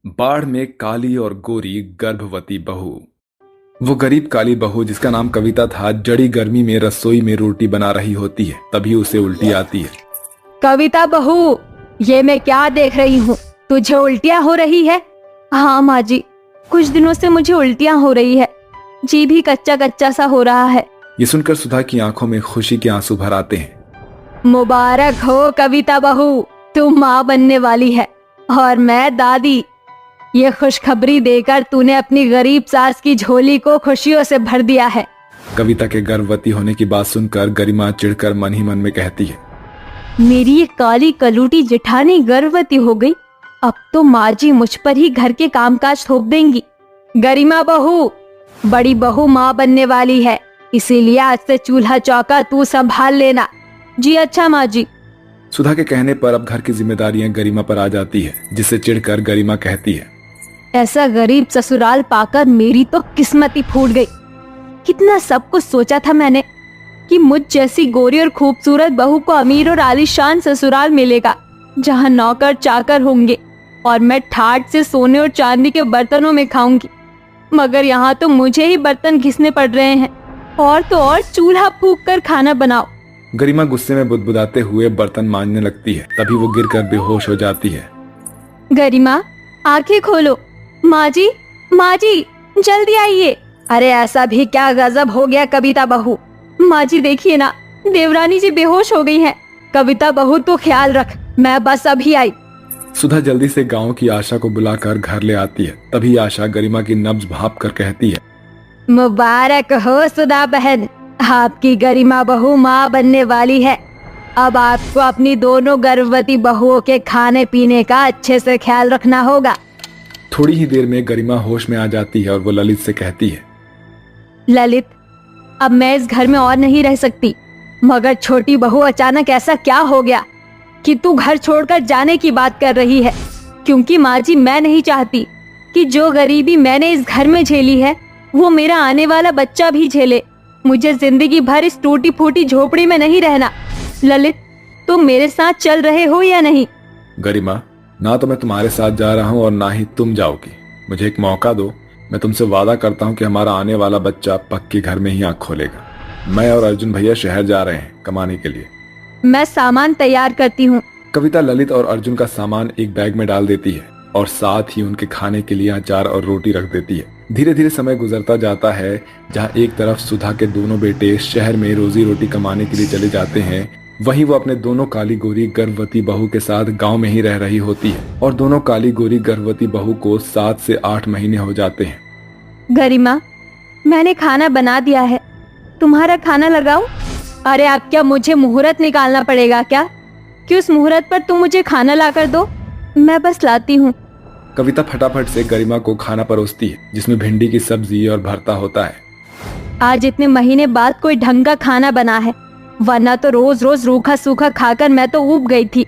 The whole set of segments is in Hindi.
बाढ़ में काली और गोरी गर्भवती बहू। वो गरीब काली बहू जिसका नाम कविता था, जड़ी गर्मी में रसोई में रोटी बना रही होती है, तभी उसे उल्टी आती है। कविता बहू, ये मैं क्या देख रही हूँ? तुझे उल्टियाँ हो रही है? हाँ माँ जी, कुछ दिनों से मुझे उल्टियाँ हो रही है। जी भी कच्चा कच्चा सा हो रहा है। ये सुनकर सुधा की आंखों में खुशी के आंसू भर आते हैं। मुबारक हो कविता बहू, तू माँ बनने वाली है और मैं दादी। ये खुशखबरी देकर तूने अपनी गरीब सास की झोली को खुशियों से भर दिया है। कविता के गर्भवती होने की बात सुनकर गरिमा चिढ़कर मन ही मन में कहती है, मेरी ये काली कलूटी जेठानी गर्भवती हो गई। अब तो माँ जी मुझ पर ही घर के कामकाज थोप देंगी। गरिमा बहू, बड़ी बहू माँ बनने वाली है, इसीलिए आज से चूल्हा चौका तू संभाल लेना। जी अच्छा माँ जी। सुधा के कहने पर अब घर की जिम्मेदारियां गरिमा पर आ जाती है, जिससे चिढ़कर गरिमा कहती है, ऐसा गरीब ससुराल पाकर मेरी तो किस्मत ही फूट गई। कितना सब कुछ सोचा था मैंने कि मुझ जैसी गोरी और खूबसूरत बहू को अमीर और आलीशान ससुराल मिलेगा, जहाँ नौकर चाकर होंगे और मैं ठाट से सोने और चांदी के बर्तनों में खाऊंगी। मगर यहाँ तो मुझे ही बर्तन घिसने पड़ रहे हैं, और तो और चूल्हा फूंक कर खाना बनाओ। गरिमा गुस्से में बुदबुदाते हुए बर्तन मांजने लगती है, तभी वो गिरकर बेहोश हो जाती है। गरिमा, आंखें खोलो। माँ जी, माँ जी, जल्दी आइए। अरे ऐसा भी क्या गजब हो गया कविता बहू। माँ जी देखिए ना, देवरानी जी बेहोश हो गई हैं। कविता बहू तो ख्याल रख, मैं बस अभी आई। सुधा जल्दी से गांव की आशा को बुलाकर घर ले आती है। तभी आशा गरिमा की नब्ज भाप कर कहती है, मुबारक हो सुधा बहन, आपकी गरिमा बहू माँ बनने वाली है। अब आपको अपनी दोनों गर्भवती बहुओं के खाने पीने का अच्छे से ख्याल रखना होगा। थोड़ी ही देर में गरिमा होश में आ जाती है और वो ललित से कहती है, ललित, अब मैं इस घर में और नहीं रह सकती। मगर छोटी बहू, अचानक ऐसा क्या हो गया कि तू घर छोड़कर जाने की बात कर रही है? क्योंकि माँ जी, मैं नहीं चाहती कि जो गरीबी मैंने इस घर में झेली है वो मेरा आने वाला बच्चा भी झेले। मुझे जिंदगी भर इस टूटी फूटी झोपड़ी में नहीं रहना। ललित, तुम मेरे साथ चल रहे हो या नहीं? गरिमा, ना तो मैं तुम्हारे साथ जा रहा हूँ और ना ही तुम जाओगी। मुझे एक मौका दो, मैं तुमसे वादा करता हूँ कि हमारा आने वाला बच्चा पक्के घर में ही आँख खोलेगा। मैं और अर्जुन भैया शहर जा रहे हैं कमाने के लिए। मैं सामान तैयार करती हूँ। कविता ललित और अर्जुन का सामान एक बैग में डाल देती है और साथ ही उनके खाने के लिए अचार और रोटी रख देती है। धीरे धीरे समय गुजरता जाता है। जहाँ एक तरफ सुधा के दोनों बेटे शहर में रोजी रोटी कमाने के लिए चले जाते हैं, वहीं वो अपने दोनों काली गोरी गर्भवती बहू के साथ गांव में ही रह रही होती है। और दोनों काली गोरी गर्भवती बहू को 7 से 8 महीने हो जाते हैं। गरिमा, मैंने खाना बना दिया है, तुम्हारा खाना लगाओ। अरे अब क्या मुझे मुहूर्त निकालना पड़ेगा क्या कि उस मुहूर्त पर तुम मुझे खाना ला कर दो? मैं बस लाती हूँ। कविता फटाफट से गरिमा को खाना परोसती है, जिसमें भिंडी की सब्जी और भरता होता है। आज इतने महीने बाद कोई ढंग का खाना बना है, वरना तो रोज रोज रूखा सूखा खाकर मैं तो ऊब गई थी।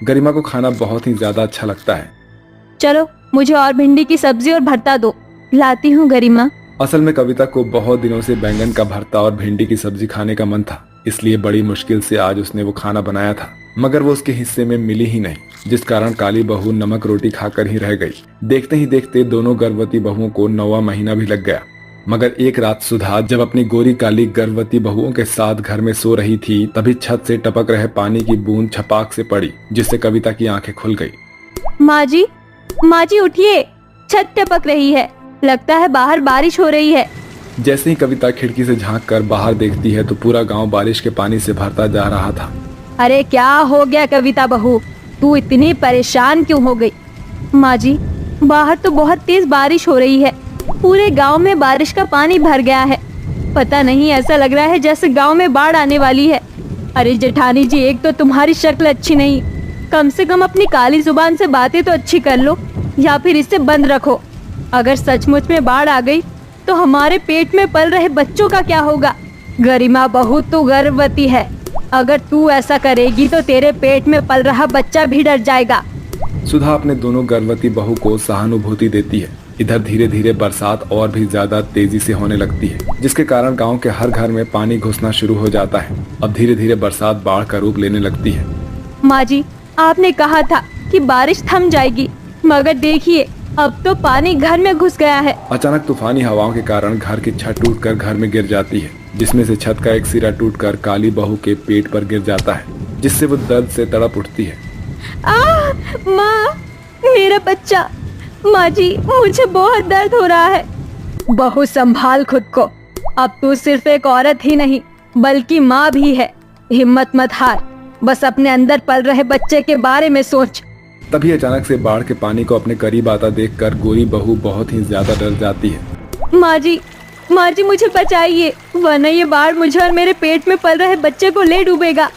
गरिमा को खाना बहुत ही ज्यादा अच्छा लगता है। चलो मुझे और भिंडी की सब्जी और भरता दो। लाती हूँ गरिमा। असल में कविता को बहुत दिनों से बैंगन का भरता और भिंडी की सब्जी खाने का मन था, इसलिए बड़ी मुश्किल से आज उसने वो खाना बनाया था। मगर वो उसके हिस्से में मिली ही नहीं, जिस कारण काली बहू नमक रोटी खाकर ही रह गई। देखते ही देखते दोनों गर्भवती बहुओं को 9वां महीना भी लग गया। मगर एक रात सुधा जब अपनी गोरी काली गर्भवती बहुओं के साथ घर में सो रही थी, तभी छत से टपक रहे पानी की बूंद छपाक से पड़ी, जिससे कविता की आंखें खुल गई। माँ जी उठिए, छत टपक रही है, लगता है बाहर बारिश हो रही है। जैसे ही कविता खिड़की से झांक कर बाहर देखती है तो पूरा गांव बारिश के पानी से भरता जा रहा था। अरे क्या हो गया कविता बहू, तू इतनी परेशान क्यों हो गई? माँ जी, बाहर तो बहुत तेज बारिश हो रही है, पूरे गांव में बारिश का पानी भर गया है। पता नहीं, ऐसा लग रहा है जैसे गांव में बाढ़ आने वाली है। अरे जेठानी जी, एक तो तुम्हारी शक्ल अच्छी नहीं, कम से कम अपनी काली जुबान से बातें तो अच्छी कर लो, या फिर इसे बंद रखो। अगर सचमुच में बाढ़ आ गई तो हमारे पेट में पल रहे बच्चों का क्या होगा? गरिमा बहू, तू गर्भवती है, अगर तू ऐसा करेगी तो तेरे पेट में पल रहा बच्चा भी डर जाएगा। सुधा अपने दोनों गर्भवती बहू को सहानुभूति देती है। इधर धीरे धीरे बरसात और भी ज्यादा तेजी से होने लगती है, जिसके कारण गांव के हर घर में पानी घुसना शुरू हो जाता है। अब धीरे धीरे बरसात बाढ़ का रूप लेने लगती है। माँ जी, आपने कहा था कि बारिश थम जाएगी, मगर देखिए अब तो पानी घर में घुस गया है। अचानक तूफानी हवाओं के कारण घर की छत टूटकर घर में गिर जाती है, जिसमें से छत का एक सिरा टूटकर काली बहू के पेट पर गिर जाता है, जिससे वो दर्द से तड़प उठती है। माँ, मेरा बच्चा। माँ जी, मुझे बहुत दर्द हो रहा है। बहू, संभाल खुद को। अब तू सिर्फ एक औरत ही नहीं बल्कि माँ भी है। हिम्मत मत हार, बस अपने अंदर पल रहे बच्चे के बारे में सोच। तभी अचानक से बाढ़ के पानी को अपने करीब आता देखकर गोरी बहू बहुत ही ज्यादा डर जाती है। माँ जी, मुझे बचाइए, वरना ये बाढ़ मुझे और मेरे पेट में पल रहे बच्चे को ले डूबेगा।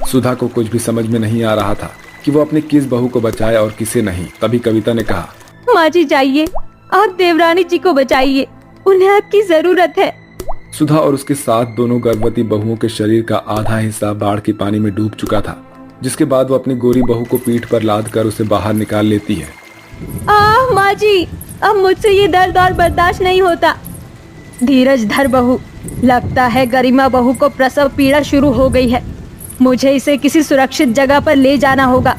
सुधा को कुछ भी समझ में नहीं आ रहा था कि वो अपनी किस बहू को बचाए और किसे नहीं। तभी कविता ने कहा, माँ जी जाइए, आप देवरानी जी को बचाइए, उन्हें आपकी जरूरत है। सुधा और उसके साथ दोनों गर्भवती बहुओं के शरीर का आधा हिस्सा बाढ़ के पानी में डूब चुका था, जिसके बाद वो अपनी गोरी बहू को पीठ पर लाद कर उसे बाहर निकाल लेती है। माँ जी, अब मुझसे ये दर्द और बर्दाश्त नहीं होता। धीरज धर बहू, लगता है गरिमा बहू को प्रसव पीड़ा शुरू हो गई है। मुझे इसे किसी सुरक्षित जगह पर ले जाना होगा।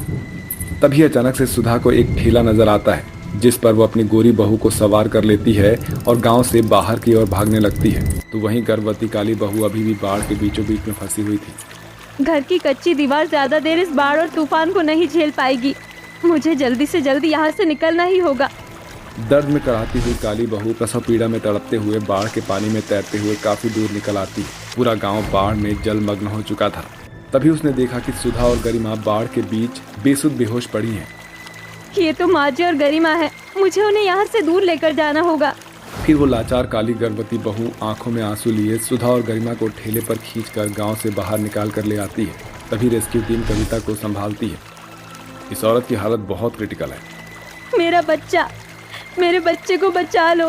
तभी अचानक से सुधा को एक ठेला नजर आता है, जिस पर वो अपनी गोरी बहू को सवार कर लेती है और गांव से बाहर की ओर भागने लगती है। तो वहीं गर्भवती काली बहू अभी भी बाढ़ के बीचों बीच में फंसी हुई थी। घर की कच्ची दीवार ज्यादा देर इस बाढ़ और तूफान को नहीं झेल पाएगी। मुझे जल्दी से जल्दी यहाँ से निकलना ही होगा। दर्द में कराहती हुई काली बहू प्रसव पीड़ा में तड़पते हुए बाढ़ के पानी में तैरते हुए काफी दूर निकल आती है। पूरा गाँव बाढ़ में जलमग्न हो चुका था। तभी उसने देखा कि सुधा और गरिमा बाढ़ के बीच बेसुध बेहोश पड़ी हैं। ये तो माँ जी और गरिमा है, मुझे उन्हें यहाँ से दूर लेकर जाना होगा। फिर वो लाचार काली गर्भवती बहू आंखों में आंसू लिए सुधा और गरिमा को ठेले पर खींचकर गांव से बाहर निकाल कर ले आती है। तभी रेस्क्यू टीम कविता को संभालती है। इस औरत की हालत बहुत क्रिटिकल है। मेरा बच्चा, मेरे बच्चे को बचा लो।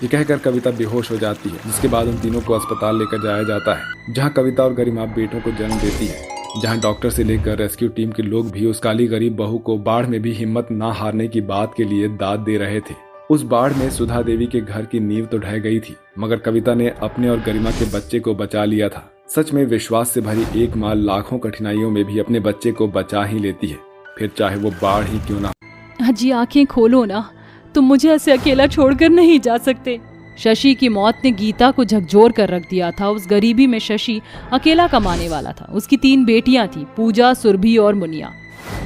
ये कहकर कविता बेहोश हो जाती है, जिसके बाद उन तीनों को अस्पताल लेकर जाया जाता है, जहाँ कविता और गरिमा बेटों को जन्म देती है। जहां डॉक्टर से लेकर रेस्क्यू टीम के लोग भी उस काली गरीब बहू को बाढ़ में भी हिम्मत ना हारने की बात के लिए दाद दे रहे थे। उस बाढ़ में सुधा देवी के घर की नींव तो ढह गई थी, मगर कविता ने अपने और गरिमा के बच्चे को बचा लिया था। सच में विश्वास से भरी एक माँ लाखों कठिनाइयों में भी अपने बच्चे को बचा ही लेती है, फिर चाहे वो बाढ़ ही क्यों ना। अजी आंखें खोलो ना, तुम मुझे ऐसे अकेला छोड़कर नहीं जा सकते। शशि की मौत ने गीता को झकझोर कर रख दिया था। उस गरीबी में शशि अकेला कमाने वाला था। उसकी 3 बेटियां थी, पूजा, सुरभि और मुनिया।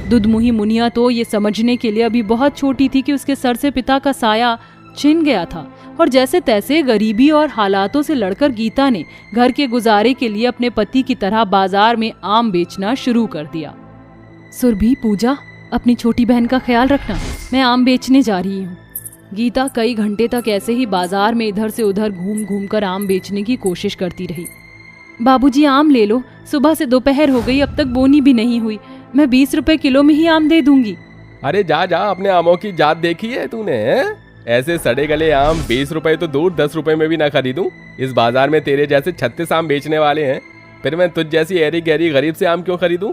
दुधमुही मुनिया तो ये समझने के लिए अभी बहुत छोटी थी कि उसके सर से पिता का साया छिन गया था, और जैसे तैसे गरीबी और हालातों से लड़कर गीता ने घर के गुजारे के लिए अपने पति की तरह बाजार में आम बेचना शुरू कर दिया। सुरभि, पूजा, अपनी छोटी बहन का ख्याल रखना, मैं आम बेचने जा रही हूँ। गीता कई घंटे तक ऐसे ही बाजार में इधर से उधर घूम घूम कर आम बेचने की कोशिश करती रही। बाबूजी आम ले लो, सुबह से दोपहर हो गई, अब तक बोनी भी नहीं हुई। मैं 20 रुपए किलो में ही आम दे दूंगी। अरे जा जा, अपने आमों की जात देखी है तूने? ऐसे सड़े गले आम 20 रुपए तो दूर 10 रुपए में भी ना खरीदूं। इस बाजार में तेरे जैसे 36 आम बेचने वाले हैं, फिर मैं तुझ जैसी ऐरी गहरी गरीब से आम क्यों खरीदूं?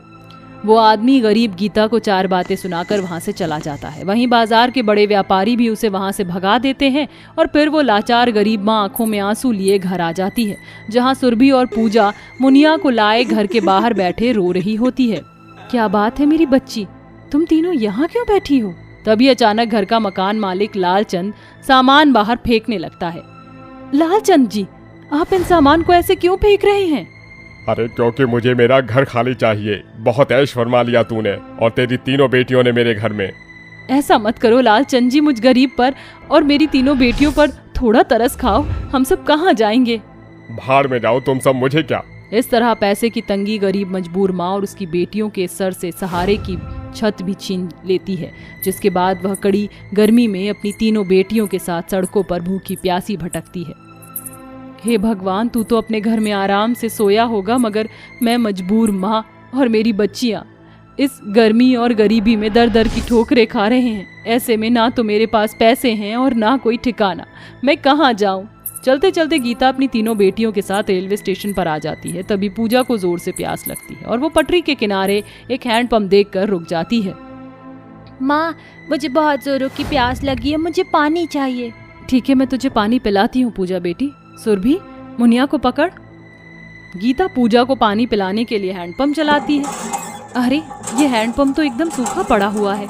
वो आदमी गरीब गीता को 4 बातें सुनाकर वहां से चला जाता है। वहीं बाजार के बड़े व्यापारी भी उसे वहां से भगा देते हैं, और फिर वो लाचार गरीब माँ आंखों में आंसू लिए घर आ जाती है, जहां सुरभि और पूजा मुनिया को लाए घर के बाहर बैठे रो रही होती है। क्या बात है मेरी बच्ची, तुम तीनों यहाँ क्यों बैठी हो? तभी अचानक घर का मकान मालिक लालचंद सामान बाहर फेंकने लगता है। लालचंद जी, आप इन सामान को ऐसे क्यों फेंक रहे हैं? अरे क्योंकि मुझे मेरा घर खाली चाहिए। बहुत ऐश फरमा लिया तूने और तेरी 3 बेटियों ने मेरे घर में। ऐसा मत करो लालचंद जी, मुझ गरीब पर और मेरी 3 बेटियों पर थोड़ा तरस खाओ। हम सब कहाँ जाएंगे? भाड़ में जाओ तुम सब, मुझे क्या। इस तरह पैसे की तंगी गरीब मजबूर माँ और उसकी बेटियों के सर से सहारे की छत भी छीन लेती है, जिसके बाद वह कड़ी गर्मी में अपनी 3 बेटियों के साथ सड़कों पर भूखी प्यासी भटकती है। हे भगवान, तू तो अपने घर में आराम से सोया होगा, मगर मैं मजबूर माँ और मेरी बच्चियाँ इस गर्मी और गरीबी में दर दर की ठोकरें खा रहे हैं। ऐसे में ना तो मेरे पास पैसे हैं और ना कोई ठिकाना, मैं कहाँ जाऊँ? चलते चलते गीता अपनी 3 बेटियों के साथ रेलवे स्टेशन पर आ जाती है। तभी पूजा को जोर से प्यास लगती है और वो पटरी के किनारे एक हैंडपंप देखकर रुक जाती है। माँ, मुझे बहुत जोरों की प्यास लगी है, मुझे पानी चाहिए। ठीक है, मैं तुझे पानी पिलाती हूँ पूजा बेटी। सुरभि, मुनिया को पकड़। गीता पूजा को पानी पिलाने के लिए हैंडपंप चलाती है। अरे, ये हैंडपंप तो एकदम सूखा पड़ा हुआ है।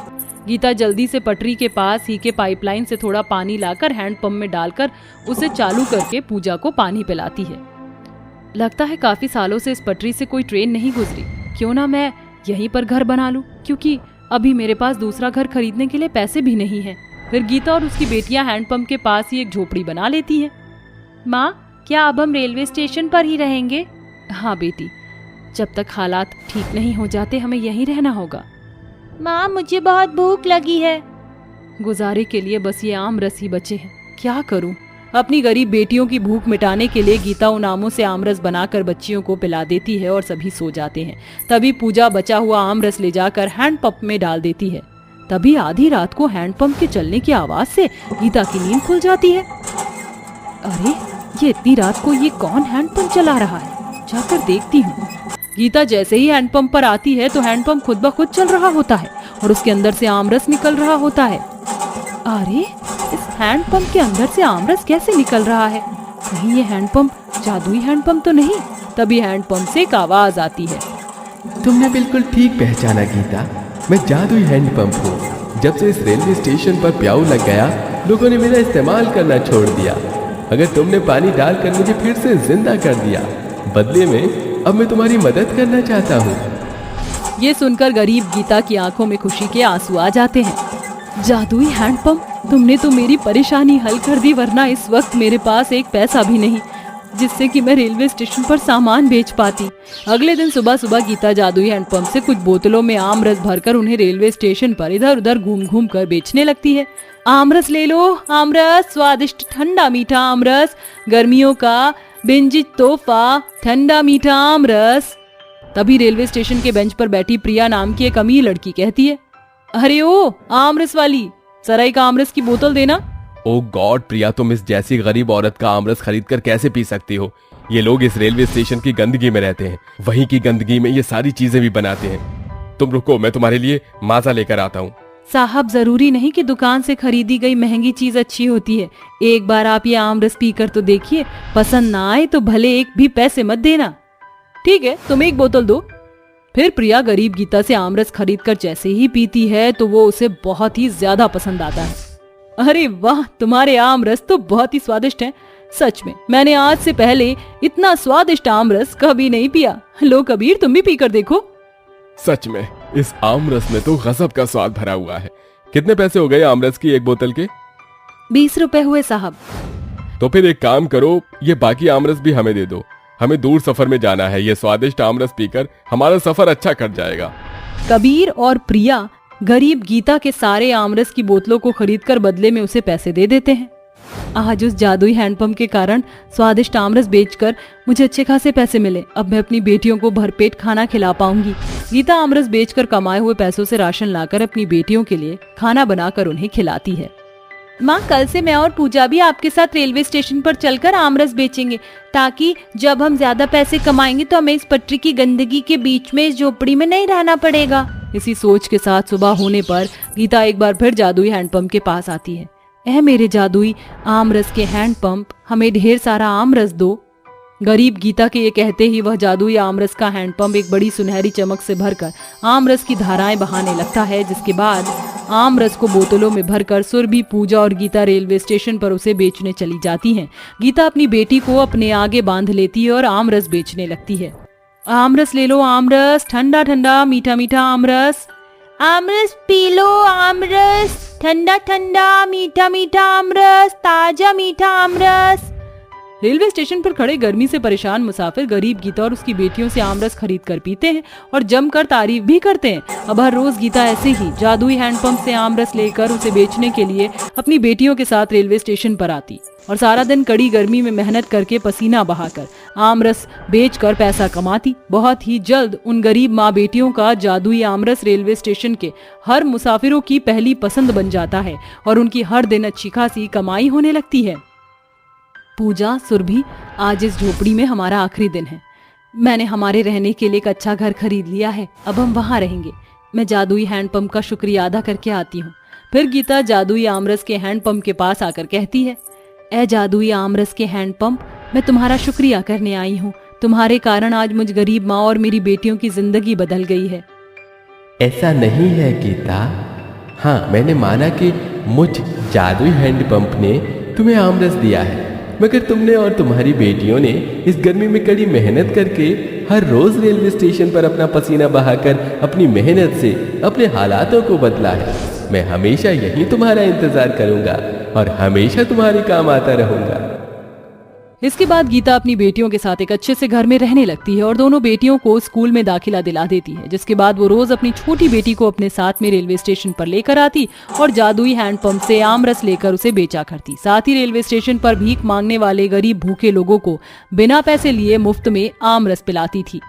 गीता जल्दी से पटरी के पास ही के पाइपलाइन से थोड़ा पानी लाकर हैंडपंप में डालकर उसे चालू करके पूजा को पानी पिलाती है। लगता है काफी सालों से इस पटरी से कोई ट्रेन नहीं गुजरी। क्यों ना मैं यहीं पर घर बना लूं, क्योंकि अभी मेरे पास दूसरा घर खरीदने के लिए पैसे भी नहीं है। फिर गीता और उसकी बेटियां हैंडपंप के पास ही एक झोपड़ी बना लेती हैं। माँ, क्या अब हम रेलवे स्टेशन पर ही रहेंगे? हाँ बेटी, जब तक हालात ठीक नहीं हो जाते हमें यहीं रहना होगा। माँ, मुझे बहुत भूख लगी है। गुजारे के लिए बस ये आम रस ही बचे हैं, क्या करूं? अपनी गरीब बेटियों की भूख मिटाने के लिए गीता उन आमों से आमरस बनाकर बच्चियों को पिला देती है और सभी सो जाते हैं। तभी पूजा बचा हुआ आमरस ले जाकर हैंडपंप में डाल देती है। तभी आधी रात को हैंडपंप के चलने की आवाज से गीता की नींद खुल जाती है। अरे, ये इतनी रात को ये कौन हैंडपंप चला रहा है? जाकर देखती हूँ। गीता जैसे ही हैंडपंप पर आती है तो हैंडपंप खुद ब खुद चल रहा होता है और उसके अंदर से आमरस निकल रहा होता है। अरे, इस हैंडपंप के अंदर से आमरस कैसे निकल रहा है? कहीं ये हैंडपंप जादुई हैंडपंप तो नहीं? तभी हैंडपंप से एक आवाज आती है। तुमने बिल्कुल ठीक पहचाना गीता, मैं जादुई हैंडपंप हूँ। जब से इस रेलवे स्टेशन पर प्याऊ लग गया, लोगों ने मेरा इस्तेमाल करना छोड़ दिया। अगर तुमने पानी डालकर मुझे फिर से जिंदा कर दिया, बदले में अब मैं तुम्हारी मदद करना चाहता हूँ। ये सुनकर गरीब गीता की आंखों में खुशी के आंसू आ जाते हैं। जादुई हैंडपंप, तुमने तो मेरी परेशानी हल कर दी, वरना इस वक्त मेरे पास एक पैसा भी नहीं जिससे कि मैं रेलवे स्टेशन पर सामान बेच पाती। अगले दिन सुबह सुबह गीता जादुई हैंडपंप से कुछ बोतलों में आम रस भरकर उन्हें रेलवे स्टेशन पर इधर उधर घूम घूम कर बेचने लगती है। आम रस ले लो, आम रस, स्वादिष्ट ठंडा मीठा आम रस, गर्मियों का बिंजित तोहफा, ठंडा मीठा आम रस। तभी रेलवे स्टेशन के बेंच पर बैठी प्रिया नाम की एक अमीर लड़की कहती है, अरे ओ आमरस वाली, जरा एक आमरस की बोतल देना। ओ गॉड प्रिया, तुम इस जैसी गरीब औरत का आमरस खरीद कर कैसे पी सकती हो? ये लोग इस रेलवे स्टेशन की गंदगी में रहते हैं, वहीं की गंदगी में ये सारी चीजें भी बनाते हैं। तुम रुको, मैं तुम्हारे लिए माजा लेकर आता हूँ। साहब, जरूरी नहीं कि दुकान से खरीदी गई महंगी चीज अच्छी होती है। एक बार आप ये आमरस पीकर तो देखिए, पसंद ना आए तो भले एक भी पैसे मत देना। ठीक है, तुम एक बोतल दो। फिर प्रिया गरीब गीता से आमरस खरीद कर जैसे ही पीती है तो वो उसे बहुत ही ज्यादा पसंद आता है। अरे वाह, तुम्हारे आमरस तो बहुत ही स्वादिष्ट हैं। सच में मैंने आज से पहले इतना स्वादिष्ट आमरस कभी नहीं पिया। लो कबीर, तुम भी पीकर देखो। सच में इस आमरस में तो गजब का स्वाद भरा हुआ है। कितने पैसे हो गए आमरस की एक बोतल के? 20 रुपए हुए साहब। तो फिर एक काम करो, ये बाकी आमरस भी हमें दे दो। हमें दूर सफर में जाना है, ये स्वादिष्ट आमरस पीकर हमारा सफर अच्छा कट जाएगा। कबीर और प्रिया गरीब गीता के सारे आमरस की बोतलों को खरीदकर बदले में उसे पैसे दे देते हैं। आज उस जादुई हैंडपंप के कारण स्वादिष्ट आमरस बेचकर मुझे अच्छे खासे पैसे मिले। अब मैं अपनी बेटियों को भरपेट खाना खिला पाऊंगी। गीता आमरस बेचकर कमाए हुए पैसों से राशन लाकर अपनी बेटियों के लिए खाना बनाकर उन्हें खिलाती है। माँ, कल से मैं और पूजा भी आपके साथ रेलवे स्टेशन पर चलकर आमरस बेचेंगे, ताकि जब हम ज्यादा पैसे कमाएंगे तो हमें इस पटरी की गंदगी के बीच में इस झोपड़ी में नहीं रहना पड़ेगा। इसी सोच के साथ सुबह होने पर गीता एक बार फिर जादुई हैंडपंप के पास आती है। ऐ मेरे जादुई आमरस के हैंडपंप, हमें ढेर सारा आमरस दो। गरीब गीता के ये कहते ही वह जादुई आमरस का हैंडपंप एक बड़ी सुनहरी चमक से भरकर आमरस की धाराएं बहाने लगता है, जिसके बाद आमरस को बोतलों में भरकर सुरभि, पूजा और गीता रेलवे स्टेशन पर उसे बेचने चली जाती हैं। गीता अपनी बेटी को अपने आगे बांध लेती है और आमरस बेचने लगती है। आमरस ले लो, आमरस, ठंडा ठंडा मीठा मीठा आमरस। आमरस पी लो, आमरस, ठंडा ठंडा मीठा मीठा आमरस, ताजा मीठा आमरस। रेलवे स्टेशन पर खड़े गर्मी से परेशान मुसाफिर गरीब गीता और उसकी बेटियों से आमरस खरीद कर पीते हैं और जमकर तारीफ भी करते हैं। अब हर रोज गीता ऐसे ही जादुई हैंडपंप से आमरस लेकर उसे बेचने के लिए अपनी बेटियों के साथ रेलवे स्टेशन पर आती और सारा दिन कड़ी गर्मी में मेहनत करके पसीना बहाकर आमरस बेचकर पैसा कमाती। बहुत ही जल्द उन गरीब माँ बेटियों का जादुई आमरस रेलवे स्टेशन के हर मुसाफिरों की पहली पसंद बन जाता है और उनकी हर दिन अच्छी खासी कमाई होने लगती है। पूजा, सुरभि, आज इस झोपड़ी में हमारा आखिरी दिन है। मैंने हमारे रहने के लिए एक अच्छा घर खरीद लिया है, अब हम वहाँ रहेंगे। मैं जादुई हैंडपंप का शुक्रिया अदा करके आती हूँ। फिर गीता जादुई आमरस के हैंडपंप के पास आकर कहती है, ऐ जादुई आमरस के हैंडपंप, मैं तुम्हारा शुक्रिया करने आई हूँ। तुम्हारे कारण आज मुझ गरीब माँ और मेरी बेटियों की जिंदगी बदल गई है। ऐसा नहीं है गीता, हाँ, मैंने माना कि मुझ जादुई हैंडपंप ने तुम्हें आमरस दिया है, मगर तुमने और तुम्हारी बेटियों ने इस गर्मी में कड़ी मेहनत करके हर रोज रेलवे स्टेशन पर अपना पसीना बहाकर अपनी मेहनत से अपने हालातों को बदला है। मैं हमेशा यही तुम्हारा इंतजार करूंगा और हमेशा तुम्हारे काम आता रहूंगा। इसके बाद गीता अपनी बेटियों के साथ एक अच्छे से घर में रहने लगती है और दोनों बेटियों को स्कूल में दाखिला दिला देती है, जिसके बाद वो रोज अपनी छोटी बेटी को अपने साथ में रेलवे स्टेशन पर लेकर आती और जादुई हैंडपंप से आमरस लेकर उसे बेचा करती। साथ ही रेलवे स्टेशन पर भीख मांगने वाले गरीब भूखे लोगों को बिना पैसे लिए मुफ्त में आमरस पिलाती थी।